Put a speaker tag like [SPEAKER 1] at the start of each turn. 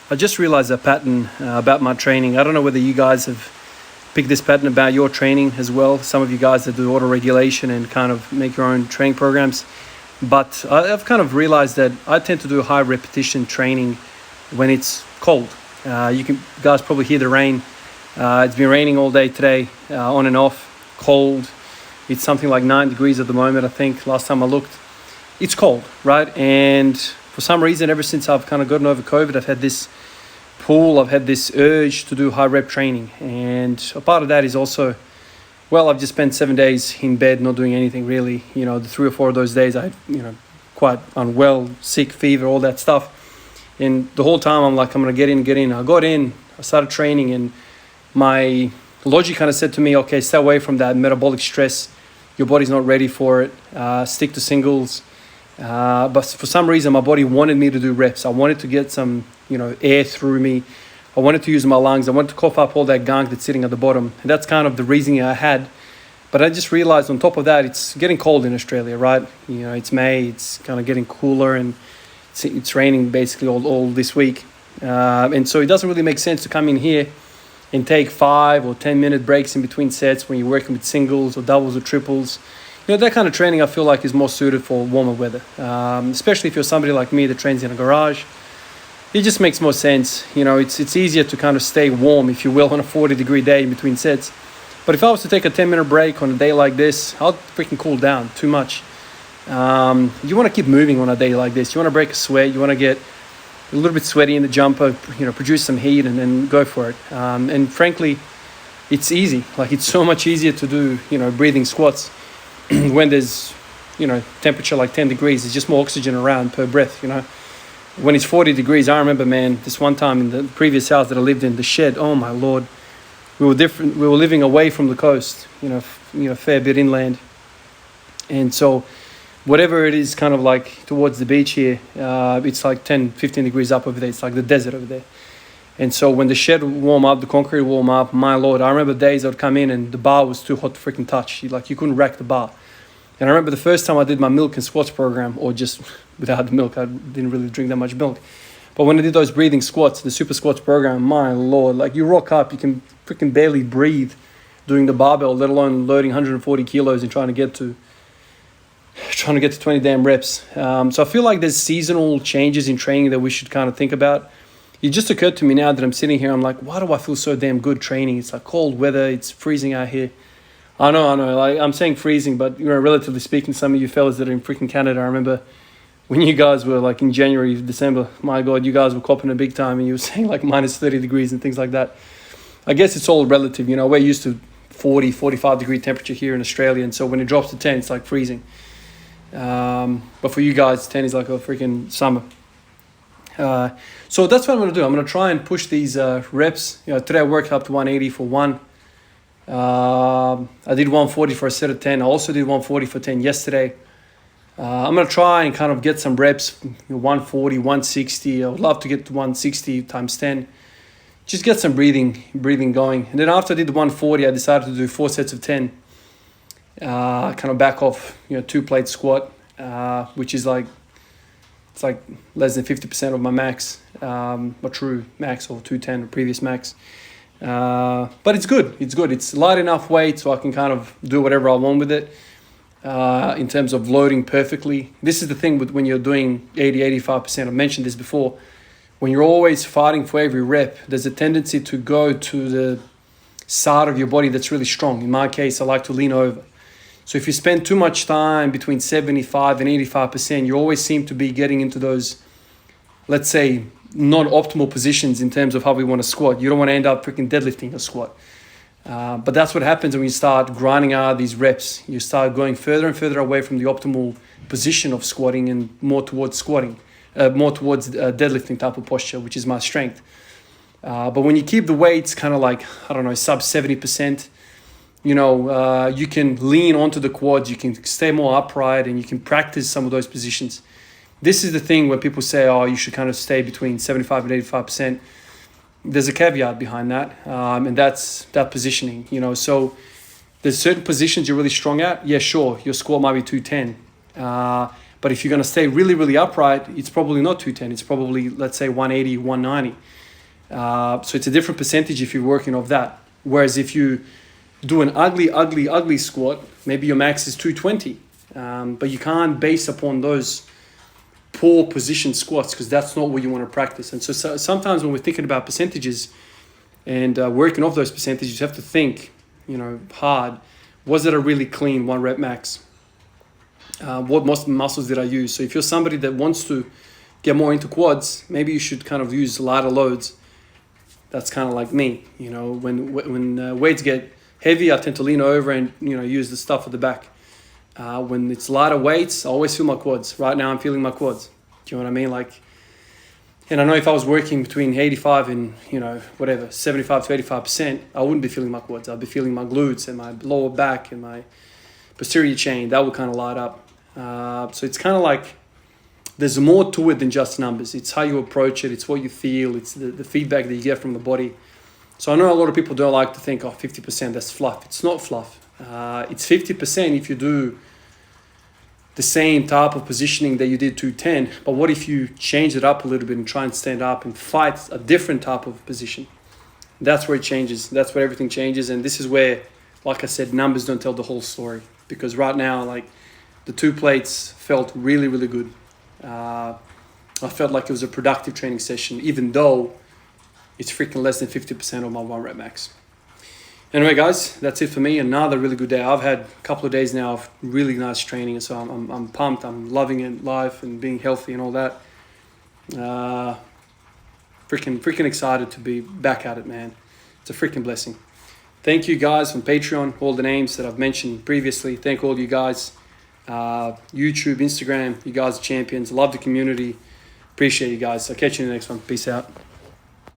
[SPEAKER 1] I just realized a pattern about my training. I don't know whether you guys have picked this pattern about your training as well. Some of you guys that do auto regulation and kind of make your own training programs. But I've kind of realized that I tend to do high repetition training when it's cold. You guys probably hear the rain. It's been raining all day today, on and off, cold. It's something like 9 degrees at the moment, I think, last time I looked. It's cold, right? And for some reason, ever since I've kind of gotten over COVID, I've had this pull, I've had this urge to do high rep training. And a part of that is also, well, I've just spent 7 days in bed not doing anything really. You know, the 3 or 4 of those days I, quite unwell, sick, fever, all that stuff. And the whole time I'm like, I'm going to get in. I got in, I started training, and my logic kind of said to me, okay, stay away from that metabolic stress. Your body's not ready for it. Stick to singles. But for some reason, my body wanted me to do reps. I wanted to get some, air through me. I wanted to use my lungs. I wanted to cough up all that gunk that's sitting at the bottom. And that's kind of the reasoning I had. But I just realized on top of that, it's getting cold in Australia, right? It's May. It's kind of getting cooler, and it's raining basically all this week. And so it doesn't really make sense to come in here and take 5 or 10 minute breaks in between sets when you're working with singles or doubles or triples. That kind of training I feel like is more suited for warmer weather, especially if you're somebody like me that trains in a garage. It just makes more sense. It's easier to kind of stay warm, if you will, on a 40-degree day in between sets. But if I was to take a 10-minute break on a day like this, I'll freaking cool down too much. You want to keep moving on a day like this. You want to break a sweat. You want to get a little bit sweaty in the jumper, produce some heat, and then go for it. And frankly, it's easy. Like, it's so much easier to do, breathing squats when there's, temperature like 10 degrees. There's just more oxygen around per breath, When it's 40 degrees, I remember, man, this one time in the previous house that I lived in, the shed, oh my Lord, we were living away from the coast, fair bit inland. And so whatever it is kind of like towards the beach here, it's like 10, 15 degrees up over there. It's like the desert over there. And so when the shed would warm up, the concrete would warm up, my Lord, I remember days I would come in and the bar was too hot to freaking touch. You couldn't rack the bar. And I remember the first time I did my milk and squats program, or just without the milk, I didn't really drink that much milk. But when I did those breathing squats, the super squats program, my Lord, you rock up, you can freaking barely breathe doing the barbell, let alone loading 140 kilos and trying to get to 20 damn reps. So I feel like there's seasonal changes in training that we should kind of think about. It just occurred to me now that I'm sitting here, I'm like, why do I feel so damn good training? It's like cold weather, it's freezing out here. I know, like, I'm saying freezing, but relatively speaking, some of you fellas that are in freaking Canada, I remember when you guys were like in January, December, my God, you guys were copping a big time and you were saying like minus 30 degrees and things like that. I guess it's all relative, we're used to 40, 45 degree temperature here in Australia, and so when it drops to 10, it's like freezing. But for you guys, 10 is like a freaking summer. So that's what I'm going to do. I'm going to try and push these reps. Today I worked up to 180 for one. I did 140 for a set of 10. I also did 140 for 10 yesterday. I'm going to try and kind of get some reps, 140, 160. I would love to get to 160 times 10. Just get some breathing going. And then after I did the 140, I decided to do 4 sets of 10. Kind of back off, 2-plate squat, which is like, it's like less than 50% of my max, my true max, or 210, or previous max. But it's good. It's light enough weight so I can kind of do whatever I want with it. In terms of loading perfectly. This is the thing with when you're doing 80-85%. I've mentioned this before. When you're always fighting for every rep, there's a tendency to go to the side of your body that's really strong. In my case, I like to lean over. So if you spend too much time between 75 and 85%, you always seem to be getting into those, let's say, non-optimal positions in terms of how we want to squat. You don't want to end up freaking deadlifting a squat. But that's what happens when you start grinding out these reps. You start going further and further away from the optimal position of squatting and more towards deadlifting type of posture, which is my strength. But when you keep the weights kind of like, sub 70%, you can lean onto the quads, you can stay more upright, and you can practice some of those positions. This is the thing where people say, you should kind of stay between 75 and 85%. There's a caveat behind that, and that's that positioning, So there's certain positions you're really strong at. Yeah, sure, your squat might be 210. But if you're going to stay really, really upright, it's probably not 210. It's probably, let's say, 180, 190. So it's a different percentage if you're working off that. Whereas if you do an ugly squat, maybe your max is 220. But you can't base upon those poor position squats, because that's not what you want to practice. And so sometimes when we're thinking about percentages and working off those percentages, you have to think, hard. Was it a really clean 1 rep max? What muscles did I use? So if you're somebody that wants to get more into quads, maybe you should kind of use lighter loads. That's kind of like me. When weights get heavy, I tend to lean over and use the stuff at the back. When it's lighter weights, I always feel my quads. Right now I'm feeling my quads. Do you know what I mean? And I know if I was working between 85 and 75 to 85%, I wouldn't be feeling my quads. I'd be feeling my glutes and my lower back and my posterior chain. That would kind of light up. So it's kind of like there's more to it than just numbers. It's how you approach it. It's what you feel. It's the feedback that you get from the body. So I know a lot of people don't like to think, 50%, that's fluff. It's not fluff. It's 50% if you do the same type of positioning that you did 210. But what if you change it up a little bit and try and stand up and fight a different type of position? That's where it changes. That's where everything changes. And this is where, like I said, numbers don't tell the whole story. Because right now, the 2 plates felt really, really good. I felt like it was a productive training session, even though it's freaking less than 50% of my 1 rep max. Anyway, guys, that's it for me. Another really good day. I've had a couple of days now of really nice training, so I'm pumped. I'm loving it, life and being healthy and all that. Freaking excited to be back at it, man. It's a freaking blessing. Thank you guys from Patreon, all the names that I've mentioned previously. Thank all you guys. YouTube, Instagram, you guys are champions. Love the community. Appreciate you guys. I'll catch you in the next one. Peace out.